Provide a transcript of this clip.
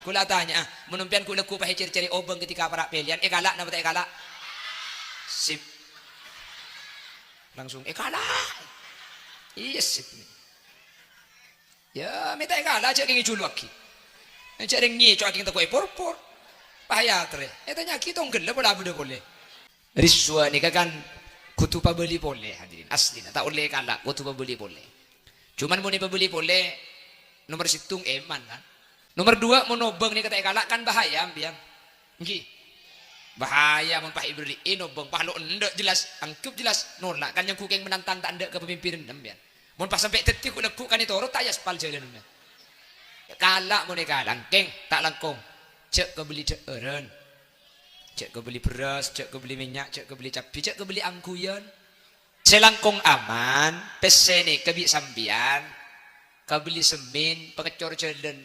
Kula tanya, menumpian kula ku pahe ciri-ciri obeng ketika para pelian, galak napa tak galak? Sip. Langsung galak. Iya sip. Ya, minta galak cek ngi juluk ki. Cek ngi cok king takoi por-por. Bahaya tre. Tanya kita gelap bola boleh. Riswa ni kan kutu pabeli boleh hadirin. Asli tak boleh galak, kutu pabeli boleh. Cuman mau pabeli boleh nomor situng eman kan. Nomor 2 mau nobeng ni kata galak kan bahaya ambiang. Nggih. Bahaya mun pah ibri nobeng pah lo endek jelas, angkup jelas nolak kan yang kukeng menantang tak endek kepemimpinan ambiang. Mun pas sampai detik lekuk kan itu orang tayas pal jalan ambiang. Galak mun galak keng tak langkong. Cek ke beli eren. Cek ke beli beras, cek ke beli minyak, cek ke beli cabai, cek ke beli angkuyan. Selangkong aman, pesene kebi sambian. Kau beli semen, pengecor jalan.